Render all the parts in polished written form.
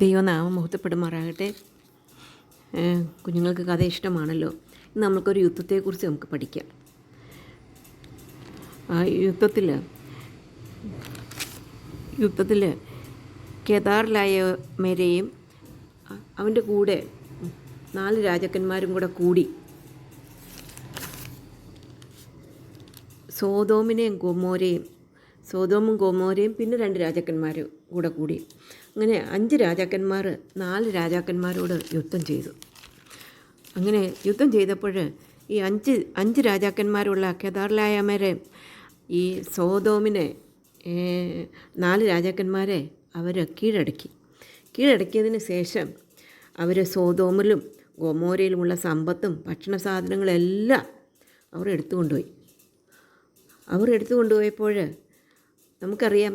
ദൈവനാമം മഹത്വപ്പെടുമാറാകട്ടെ. കുഞ്ഞുങ്ങൾക്ക് കഥ ഇഷ്ടമാണല്ലോ. ഇന്ന് നമുക്കൊരു യുദ്ധത്തെക്കുറിച്ച് നമുക്ക് പഠിക്കാം. ആ യുദ്ധത്തിൽ കേദാർലായമേരെയും അവൻ്റെ കൂടെ 4 രാജാക്കന്മാരും കൂടെ കൂടി സോതോമും ഗൊമോരയും പിന്നെ 2 രാജാക്കന്മാരും കൂടി അങ്ങനെ 5 രാജാക്കന്മാർ 4 രാജാക്കന്മാരോട് യുദ്ധം ചെയ്തു. അങ്ങനെ യുദ്ധം ചെയ്തപ്പോൾ ഈ അഞ്ച് രാജാക്കന്മാരുള്ള കേദാർലായമേരെ ഈ സോതോമിനെ 4 രാജാക്കന്മാരെ അവർ കീഴടക്കിയതിന് ശേഷം അവർ സോതോമിലും ഗൊമോരയിലുമുള്ള സമ്പത്തും ഭക്ഷണ സാധനങ്ങളെല്ലാം അവർ എടുത്തുകൊണ്ടുപോയപ്പോൾ നമുക്കറിയാം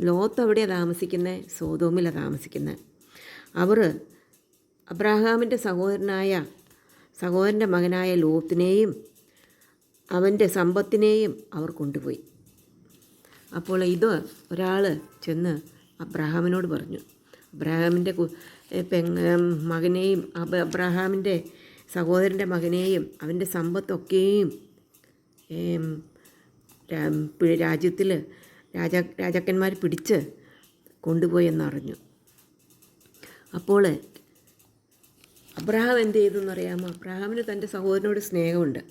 ലോത്ത് അവിടെയാണ് താമസിക്കുന്നത്, സോതോമിലാണ് താമസിക്കുന്നത്. അവർ അബ്രാഹാമിൻ്റെ സഹോദരൻ്റെ മകനായ ലോത്തിനെയും അവൻ്റെ സമ്പത്തിനെയും അവർ കൊണ്ടുപോയി. അപ്പോൾ ഇത് ഒരാൾ ചെന്ന് അബ്രാഹാമിനോട് പറഞ്ഞു. അബ്രാഹാമിൻ്റെ മകനെയും അബ്രാഹാമിൻ്റെ സഹോദരൻ്റെ മകനെയും അവൻ്റെ സമ്പത്തൊക്കെയും രാജ്യത്തിൽ രാജാക്കന്മാർ പിടിച്ച് കൊണ്ടുപോയി എന്നറിഞ്ഞു. അപ്പോൾ അബ്രാഹാം എന്ത് ചെയ്തു എന്നറിയാമോ? അബ്രാഹാമിന് തൻ്റെ സഹോദരനോട് സ്നേഹമുണ്ട്.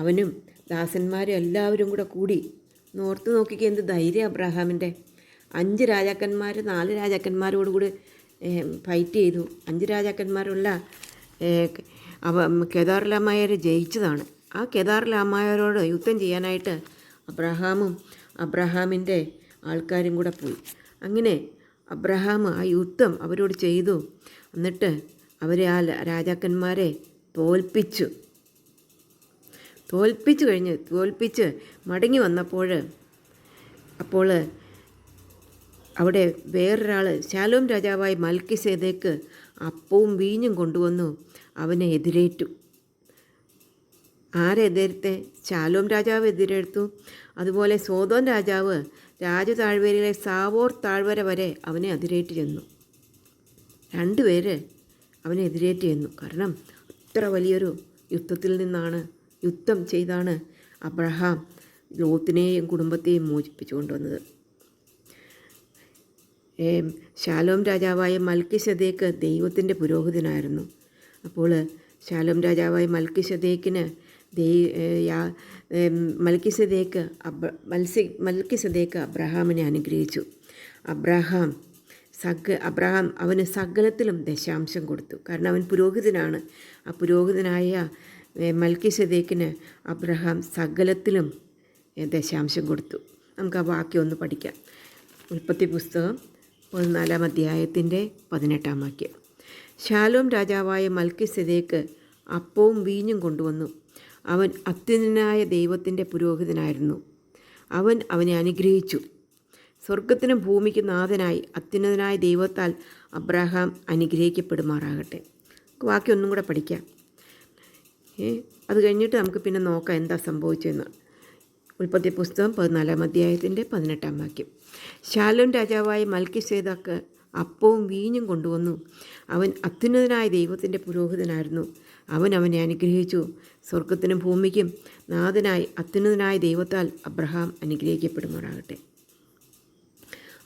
അവനും ദാസന്മാരും എല്ലാവരും കൂടി ഓർത്ത് നോക്കിക്കുക, എന്ത് ധൈര്യം അബ്രാഹാമിൻ്റെ. 5 രാജാക്കന്മാർ 4 രാജാക്കന്മാരോടുകൂടി ഫൈറ്റ് ചെയ്തു. 5 രാജാക്കന്മാരുള്ള കേദാർലാമയരെ ജയിച്ചതാണ്. ആ കേദാർലാമയരോട് യുദ്ധം ചെയ്യാനായിട്ട് അബ്രാഹാമിൻ്റെ ആൾക്കാരും കൂടെ പോയി. അങ്ങനെ അബ്രാഹാം ആ യുദ്ധം അവരോട് ചെയ്തു. എന്നിട്ട് അവരെ ആ രാജാക്കന്മാരെ തോൽപ്പിച്ച് മടങ്ങി വന്നപ്പോൾ അവിടെ വേറൊരാൾ ശാലോം രാജാവായ മൽക്കിസേദെക്ക് അപ്പവും വീഞ്ഞും കൊണ്ടുവന്നു അവനെ എതിരേറ്റു. ആരെതിരത്തെ? ശാലോം രാജാവ് എതിരേറ്റു. അതുപോലെ സോദോം രാജാവ് രാജതാഴ്വരയിലെ സാവോർ താഴ്വര വരെ അവനെ എതിരേറ്റ് ചെന്നു. 2 പേര് അവനെ എതിരേറ്റ് ചെന്നു. കാരണം അത്ര വലിയൊരു യുദ്ധം ചെയ്താണ് അബ്രഹാം ലോത്തിനെയും കുടുംബത്തെയും മോചിപ്പിച്ചു കൊണ്ടുവന്നത്. ശാലോം രാജാവായ മൽക്കിസേദെക്ക് ദൈവത്തിൻ്റെ പുരോഹിതനായിരുന്നു. അപ്പോൾ ശാലോം രാജാവായ മൽക്കിസേദെക്ക് അബ്രഹാമിനെ അനുഗ്രഹിച്ചു. അബ്രഹാം അവന് സകലത്തിലും ദശാംശം കൊടുത്തു. കാരണം അവൻ പുരോഹിതനാണ്. ആ പുരോഹിതനായ മൽക്കിസേദെക്കിന് അബ്രഹാം സകലത്തിലും ദശാംശം കൊടുത്തു. നമുക്ക് ആ വാക്യം ഒന്ന് പഠിക്കാം. ഉൽപ്പത്തി പുസ്തകം 14-ാം അധ്യായത്തിൻ്റെ 18-ാം വാക്യം. ശാലോം രാജാവായ മൽക്കിസേദെക്ക് അപ്പവും വീഞ്ഞും കൊണ്ടുവന്നു. അവൻ അത്യുന്നതനായ ദൈവത്തിൻ്റെ പുരോഹിതനായിരുന്നു. അവൻ അവനെ അനുഗ്രഹിച്ചു. സ്വർഗത്തിനും ഭൂമിക്കും നാഥനായി അത്യുന്നതനായ ദൈവത്താൽ അബ്രഹാം അനുഗ്രഹിക്കപ്പെടുമാറാകട്ടെ. വാക്യം ഒന്നും കൂടെ പഠിക്കാം. അത് കഴിഞ്ഞിട്ട് നമുക്ക് പിന്നെ നോക്കാം എന്താ സംഭവിച്ചതെന്ന്. ഉൽപ്പത്തി പുസ്തകം 14-ാം അധ്യായത്തിൻ്റെ 18-ാം വാക്യം. ശാലോം രാജാവായ മൽക്കിസേദെക്ക് അപ്പവും വീഞ്ഞും കൊണ്ടുവന്നു. അവൻ അത്യുന്നതനായ ദൈവത്തിൻ്റെ പുരോഹിതനായിരുന്നു. അവൻ അവനെ അനുഗ്രഹിച്ചു. സ്വർഗത്തിനും ഭൂമിക്കും നാഥനായി അത്യുന്നതനായ ദൈവത്താൽ അബ്രഹാം അനുഗ്രഹിക്കപ്പെടുമാറാകട്ടെ.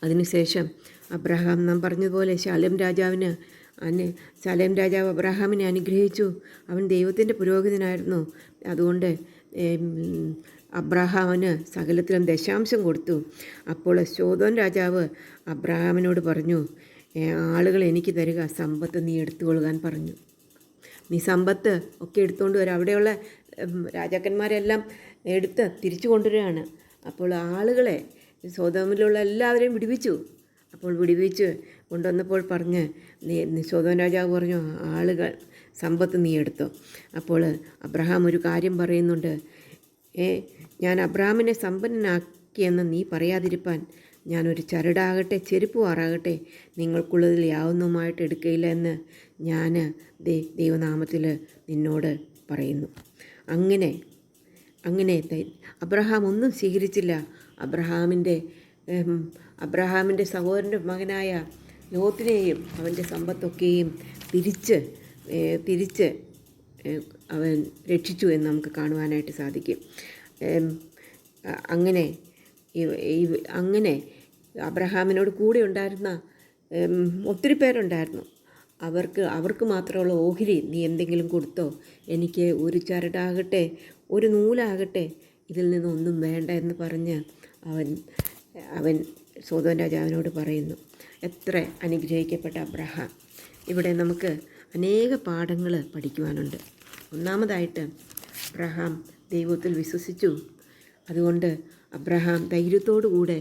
അതിനുശേഷം അബ്രഹാം നാം പറഞ്ഞതുപോലെ ശാലേം രാജാവ് അബ്രഹാമിനെ അനുഗ്രഹിച്ചു. അവൻ ദൈവത്തിൻ്റെ പുരോഹിതനായിരുന്നു. അതുകൊണ്ട് അബ്രഹാമിന് സകലത്തിലും ദശാംശം കൊടുത്തു. അപ്പോൾ സോദോം രാജാവ് അബ്രഹാമിനോട് പറഞ്ഞു, ആളുകൾ എനിക്ക് തരിക, സമ്പത്ത് നീ എടുത്തുകൊള്ളുവാൻ പറഞ്ഞു. നീ സമ്പത്ത് ഒക്കെ എടുത്തുകൊണ്ട് വരിക. അവിടെയുള്ള രാജാക്കന്മാരെല്ലാം എടുത്ത് തിരിച്ചു കൊണ്ടുവരികയാണ്. അപ്പോൾ ആളുകളെ സോദോമിലുള്ള എല്ലാവരെയും വിടിവിച്ച് കൊണ്ടുവന്നപ്പോൾ പറഞ്ഞ് സോദോം രാജാവ് പറഞ്ഞു, ആളുകൾ സമ്പത്ത് നീ എടുത്തോ. അപ്പോൾ അബ്രഹാം ഒരു കാര്യം പറയുന്നുണ്ട്. ഞാൻ അബ്രഹാമിനെ സമ്പന്നനാക്കിയെന്ന് നീ പറയാതിരിപ്പാൻ ഞാനൊരു ചരടാകട്ടെ ചെരുപ്പുവാറാകട്ടെ നിങ്ങൾക്കുള്ളതിൽ യാതൊന്നുമായിട്ട് എടുക്കയില്ല എന്ന് ഞാൻ ദൈവനാമത്തിൽ നിന്നോട് പറയുന്നു. അങ്ങനെ അബ്രഹാം ഒന്നും സ്വീകരിച്ചില്ല. അബ്രഹാമിൻ്റെ സഹോദരൻ്റെ മകനായ ലോത്തിനെയും അവൻ്റെ സമ്പത്തൊക്കെയും തിരിച്ച് അവൻ രക്ഷിച്ചു എന്ന് നമുക്ക് കാണുവാനായിട്ട് സാധിക്കും. അങ്ങനെ അങ്ങനെ അബ്രഹാമിനോട് കൂടെ ഉണ്ടായിരുന്ന ഒത്തിരി പേരുണ്ടായിരുന്നു. അവർക്ക് മാത്രമുള്ള ഓഹരി നീ എന്തെങ്കിലും കൊടുത്തോ, എനിക്ക് ഒരു ചരടാകട്ടെ ഒരു നൂലാകട്ടെ ഇതിൽ നിന്നൊന്നും വേണ്ട എന്ന് പറഞ്ഞ് അവൻ സോദോം രാജാവിനോട് പറയുന്നു. എത്ര അനുഗ്രഹിക്കപ്പെട്ട അബ്രഹാം! ഇവിടെ നമുക്ക് അനേക പാഠങ്ങൾ പഠിക്കുവാനുണ്ട്. ഒന്നാമതായിട്ട് അബ്രഹാം ദൈവത്തിൽ വിശ്വസിച്ചു. അതുകൊണ്ട് അബ്രഹാം ധൈര്യത്തോടുകൂടെ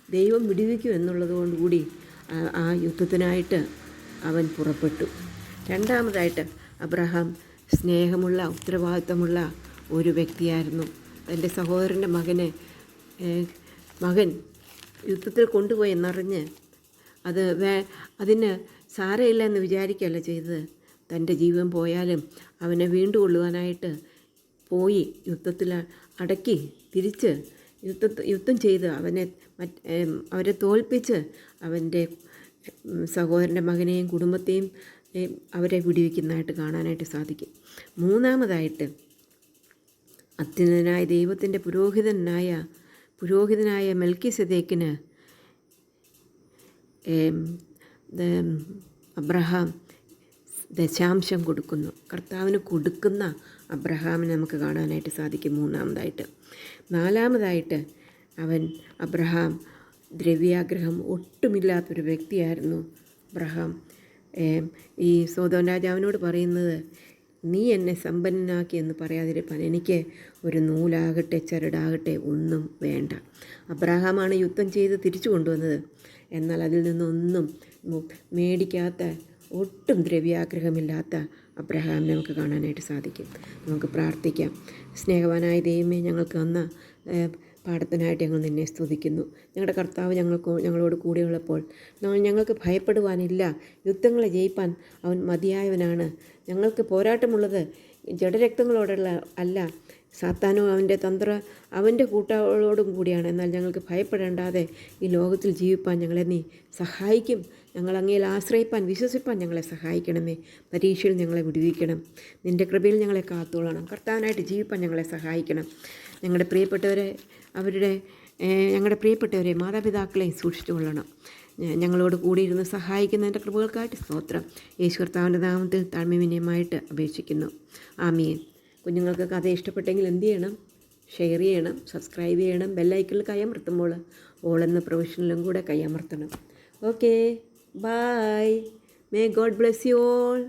ദൈവം വിടുവിക്കും എന്നുള്ളതുകൊണ്ടുകൂടി ആ യുദ്ധത്തിനായിട്ട് അവൻ പുറപ്പെട്ടു. രണ്ടാമതായിട്ട് അബ്രഹാം സ്നേഹമുള്ള ഉത്തരവാദിത്തമുള്ള ഒരു വ്യക്തിയായിരുന്നു. തൻ്റെ സഹോദരൻ്റെ മകൻ യുദ്ധത്തിൽ കൊണ്ടുപോയി എന്നറിഞ്ഞ് അതിന് സാരമില്ല എന്ന് വിചാരിക്കുകയല്ല ചെയ്തത്. തൻ്റെ ജീവൻ പോയാലും അവനെ വീണ്ടുകൊള്ളുവാനായിട്ട് പോയി യുദ്ധത്തിൽ അടക്കി തിരിച്ച് യുദ്ധം ചെയ്ത് അവരെ തോൽപ്പിച്ച് അവൻ്റെ സഹോദരൻ്റെ മകനെയും കുടുംബത്തെയും അവരെ വിടുവിക്കുന്നതായിട്ട് കാണാനായിട്ട് സാധിക്കും. മൂന്നാമതായിട്ട് അത്യുന്നതനായ ദൈവത്തിൻ്റെ പുരോഹിതനായ മെൽക്കിസേദെക്കിന് അബ്രഹാം ദശാംശം കൊടുക്കുന്നു. കർത്താവിന് കൊടുക്കുന്ന അബ്രഹാമിനെ നമുക്ക് കാണാനായിട്ട് സാധിക്കും. മൂന്നാമതായിട്ട്. നാലാമതായിട്ട് അബ്രഹാം ദ്രവ്യാഗ്രഹം ഒട്ടുമില്ലാത്തൊരു വ്യക്തിയായിരുന്നു. അബ്രഹാം ഈ സോദോം രാജാവിനോട് പറയുന്നത്, നീ എന്നെ സമ്പന്നനാക്കി എന്ന് പറയാതിരിപ്പാൻ എനിക്ക് ഒരു നൂലാകട്ടെ ചരടാകട്ടെ ഒന്നും വേണ്ട. അബ്രഹാമാണ് യുദ്ധം ചെയ്ത് തിരിച്ചു കൊണ്ടുവന്നത്. എന്നാൽ അതിൽ നിന്നൊന്നും മേടിക്കാത്ത, ഒട്ടും ദ്രവ്യാഗ്രഹമില്ലാത്ത അബ്രഹാമിനെ നമുക്ക് കാണാനായിട്ട് സാധിക്കും. നമുക്ക് പ്രാർത്ഥിക്കാം. സ്നേഹവാനായ ദൈവമേ, ഞങ്ങൾക്ക് തന്ന പാഠത്തിനായിട്ട് ഞങ്ങൾ നിന്നെ സ്തുതിക്കുന്നു. ഞങ്ങളുടെ കർത്താവ് ഞങ്ങളോട് കൂടെയുള്ളപ്പോൾ ഞങ്ങൾക്ക് ഭയപ്പെടുവാനില്ല. യുദ്ധങ്ങളെ ജയിപ്പാൻ അവൻ മതിയായവനാണ്. ഞങ്ങൾക്ക് പോരാട്ടമുള്ളത് ജഡരക്തങ്ങളോടുള്ള അല്ല, സാത്താനും അവൻ്റെ കൂട്ടുകാരോടും കൂടിയാണ്. എന്നാൽ ഞങ്ങൾക്ക് ഭയപ്പെടേണ്ടാതെ ഈ ലോകത്തിൽ ജീവിപ്പാൻ ഞങ്ങളെ നീ സഹായിക്കും. ഞങ്ങൾ അങ്ങയിൽ ആശ്രയിപ്പാൻ വിശ്വസിപ്പാൻ ഞങ്ങളെ സഹായിക്കണമേ. പരീക്ഷയിൽ ഞങ്ങളെ വിടുവിക്കണം. നിൻ്റെ കൃപയിൽ ഞങ്ങളെ കാത്തോളണം. കർത്താവിനായിട്ട് ജീവിപ്പാൻ ഞങ്ങളെ സഹായിക്കണം. ഞങ്ങളുടെ പ്രിയപ്പെട്ടവരെ മാതാപിതാക്കളെയും സൂക്ഷിച്ചു കൊള്ളണം. ഞങ്ങളോട് കൂടിയിരുന്ന് സഹായിക്കുന്നതിൻ്റെ കൃപകൾക്കായിട്ട് സ്തോത്രം. യേശു കർത്താവിൻ്റെ നാമത്തിൽ താഴ്മവിനയമായിട്ട് അപേക്ഷിക്കുന്നു. ആമീൻ. കുഞ്ഞുങ്ങൾക്ക് കഥ ഇഷ്ടപ്പെട്ടെങ്കിൽ എന്ത് ചെയ്യണം? ഷെയർ ചെയ്യണം, സബ്സ്ക്രൈബ് ചെയ്യണം, ബെല്ലൈക്കണിൽ കൈയമർത്തുമ്പോൾ ഓൾ എന്ന പ്രൊവിഷനിലും കൂടെ കൈയമർത്തണം. Okay, bye. May God bless you all.